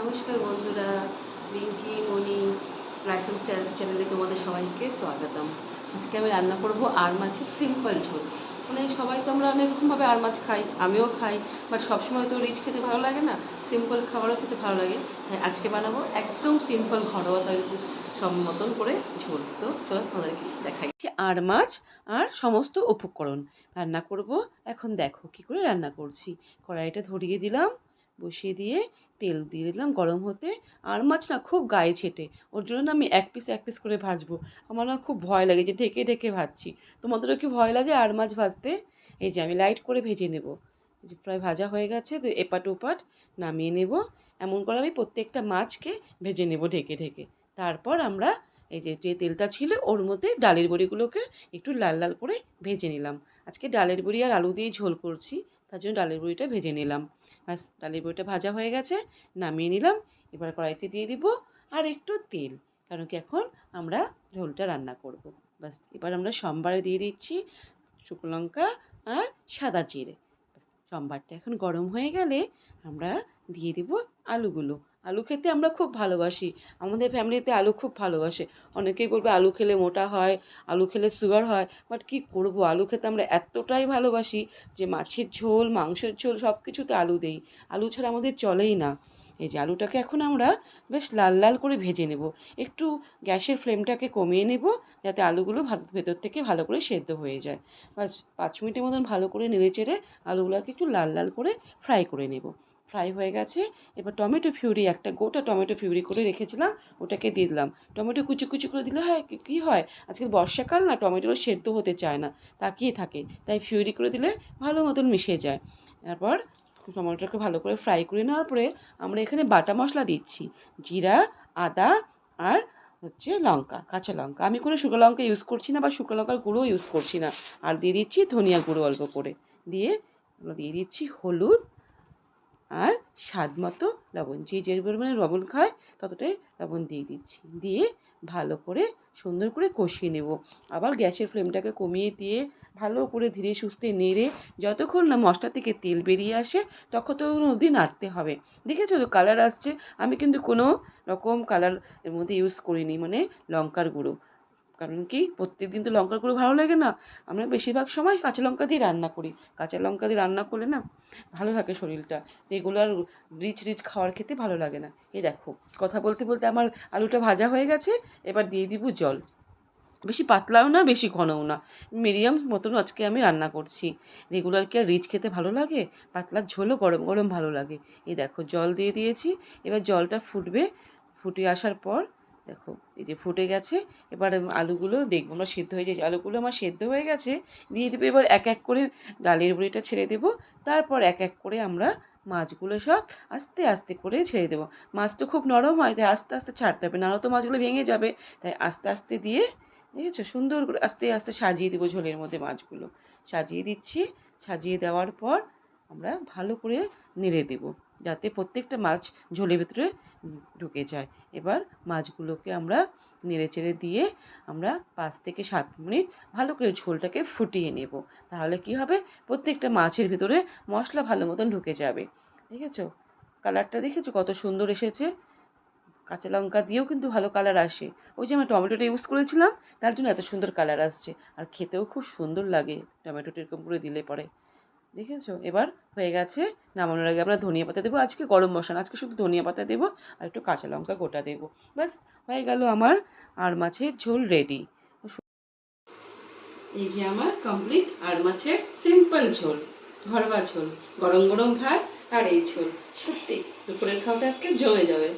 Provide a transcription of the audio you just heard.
নমস্কার বন্ধুরা, রিঙ্কি মণি life style চ্যানেলে তোমাদের সবাইকে স্বাগতম। আজকে আমি রান্না করব আর মাছের সিম্পল ঝোল। মানে সবাই তো আমরা অনেক রকমভাবে আর মাছ খাই, আমিও খাই, বাট সবসময় তো রিচ খেতে ভালো লাগে না, সিম্পল খাবারও খেতে ভালো লাগে। তাই আজকে বানাবো একদম সিম্পল ঘরোয়া তৈরি সব মতন করে ঝোল। তো চলো তোমাদেরকে দেখাই আর মাছ আর সমস্ত উপকরণ রান্না করব। এখন দেখো কি করে রান্না করছি। কড়াইটা ধরিয়ে দিলাম, বসিয়ে দিয়ে তেল দিয়ে দিলাম গরম হতে। আর মাছ না খুব গায়ে ছেটে, ওর জন্য না আমি এক পিস এক পিস করে ভাজবো। আমার না খুব ভয় লাগে যে ঢেকে ঢেকে ভাজছি। তোমাদেরও কি ভয় লাগে আর মাছ ভাজতে? এই যে আমি লাইট করে ভেজে নেব। এই যে প্রায় ভাজা হয়ে গেছে, তো এপাট ওপাট নামিয়ে নেব। এমন করে আমি প্রত্যেকটা মাছকে ভেজে নেব ঢেকে ঢেকে। তারপর আমরা এই যে যে তেলটা ছিল ওর মধ্যে ডালের বড়িগুলোকে একটু লাল লাল করে ভেজে নিলাম। আজকে ডালের বড়ি আর আলু দিয়েই ঝোল করছি, তার জন্য ডালের বড়িটা ভেজে নিলাম। ব্যাস, ডালের বড়িটা ভাজা হয়ে গেছে, নামিয়ে নিলাম। এবার কড়াইতে দিয়ে দিব আর একটু তেল, কারণ কি এখন আমরা ঝোলটা রান্না করব। ব্যাস, এবার আমরা সম্বারে দিয়ে দিচ্ছি শুকনো লঙ্কা আর সাদা জিরে। সম্বারটা এখন গরম হয়ে গেলে আমরা দিয়ে দিব আলুগুলো। আলু খেতে আমরা খুব ভালোবাসি, আমাদের ফ্যামিলিতে আলু খুব ভালোবাসে। অনেকেই বলবে আলু খেলে মোটা হয়, আলু খেলে সুগার হয়, বাট কী করবো, আলু খেতে আমরা এতটাই ভালোবাসি যে মাছের ঝোল, মাংসের ঝোল সব কিছুতে আলু দেই। আলু ছাড়া আমাদের চলেই না। এই যে আলুটাকে এখন আমরা বেশ লাল লাল করে ভেজে নেব। একটু গ্যাসের ফ্লেমটাকে কমিয়ে নেব, যাতে আলুগুলো ভেতর থেকে ভালো করে সেদ্ধ হয়ে যায়। বাস 5 মিনিটের মতন ভালো করে নেড়েচেড়ে আলুগুলোকে একটু লাল লাল করে ফ্রাই করে নেব। ফ্রাই হয়ে গেছে, এবার টমেটো পিউরি, একটা গোটা টমেটো পিউরি করে রেখেছিলাম, ওটাকে দিয়ে দিলাম। টমেটো কুচি কুচি করে দিলে হয় কী হয়, আজকাল বর্ষাকাল না, টমেটোগুলো সেদ্ধ হতে চায় না, তাকিয়ে থাকে, তাই পিউরি করে দিলে ভালো মতন মিশে যায়। তারপর টমেটোটাকে ভালো করে ফ্রাই করে নেওয়ার পরে আমরা এখানে বাটা মশলা দিচ্ছি, জিরা, আদা আর হচ্ছে লঙ্কা, কাঁচা লঙ্কা। আমি কোনো শুকনো লঙ্কা ইউজ করছি না বা শুকনো লঙ্কার গুঁড়ো ইউজ করছি না। আর দিয়ে দিচ্ছি ধনিয়া গুঁড়ো অল্প করে, দিয়ে দিয়ে দিচ্ছি হলুদ আর স্বাদ মতো লবণ। যে পরিমাণে লবণ খায় ততটাই লবণ দিয়ে দিচ্ছি, দিয়ে ভালো করে সুন্দর করে কষিয়ে নেব। আবার গ্যাসের ফ্লেমটাকে কমিয়ে দিয়ে ভালো করে ধীরে সুস্থে নেড়ে যতক্ষণ না মশলা থেকে তেল বেরিয়ে আসে ততক্ষণ অবধি নাড়তে হবে। দেখেছো তো কালার আসছে। আমি কিন্তু কোনো রকম কালার এর মধ্যে ইউজ করিনি, মানে লঙ্কার গুঁড়ো। কারণ কি প্রত্যেকদিন তো লঙ্কার গুঁড়ো ভালো লাগে না, আমরা বেশিরভাগ সময় কাঁচা লঙ্কা দিয়ে রান্না করি। কাঁচা লঙ্কা দিয়ে রান্না করলে না ভালো থাকে শরীরটা, রেগুলার রিচ রিচ খাওয়ার খেতে ভালো লাগে না। এই দেখো কথা বলতে বলতে আমার আলুটা ভাজা হয়ে গেছে, এবার দিয়ে দিব জল। বেশি পাতলাও না বেশি ঘনও না, মিডিয়াম মতন আজকে আমি রান্না করছি। রেগুলার কি আর রিচ খেতে ভালো লাগে, পাতলার ঝোলও গরম গরম ভালো লাগে। এই দেখো জল দিয়ে দিয়েছি, এবার জলটা ফুটবে, ফুটে আসার পর দেখো এই যে ফুটে গেছে। এবার আলুগুলো দেখবো না সেদ্ধ হয়ে যায়, আলুগুলো আমার সেদ্ধ হয়ে গেছে। দিয়ে দেবো এবার এক এক করে ডালের বড়িটা ছেড়ে দেবো। তারপর এক এক করে আমরা মাছগুলো সব আস্তে আস্তে করে ছেড়ে দেবো। মাছ তো খুব নরম হয়, তাই আস্তে আস্তে ছাড়তে হবে, নাহলে তো মাছগুলো ভেঙে যাবে। তাই আস্তে আস্তে দিয়ে দেখেছো সুন্দর করে আস্তে আস্তে সাজিয়ে দেবো ঝোলের মধ্যে মাছগুলো। সাজিয়ে দিচ্ছি, সাজিয়ে দেওয়ার পর আমরা ভালো করে নেড়ে দেবো, যাতে প্রত্যেকটা মাছ ঝোলের ভিতরে ঢুকে যায়। এবার মাছগুলোকে আমরা নেড়ে চেড়ে দিয়ে আমরা 5 থেকে 7 মিনিট ভালো করে ঝোলটাকে ফুটিয়ে নেব। তাহলে কি হবে, প্রত্যেকটা মাছের ভিতরে মশলা ভালো মতন ঢুকে যাবে। দেখেছো কালারটা, দেখেছো কত সুন্দর এসেছে। কাঁচা লঙ্কা দিয়েও কিন্তু ভালো কালার আসে, ওই যে আমি টমেটোটা ইউজ করেছিলাম তার জন্য এত সুন্দর কালার আসছে। আর খেতেও খুব সুন্দর লাগে টমেটোটা এরকম করে দিলে পরে। দেখেছো এবার হয়ে গেছে। নামানোর আগে আমরা ধনিয়া পাতা দেবো, আজকে গরম মশলা, আজকে শুধু ধনিয়া পাতা দেবো আর একটু কাঁচা লঙ্কা গোটা দেবো। ব্যাস হয়ে গেল আমার আর মাছের ঝোল রেডি। এই যে আমার কমপ্লিট আর মাছের সিম্পল ঝোল, ঘরোয়া ঝোল, গরম গরম ভাত আর এই ঝোল। সত্যি দুপুরের খাওয়াটা আজকে জমে যাবে।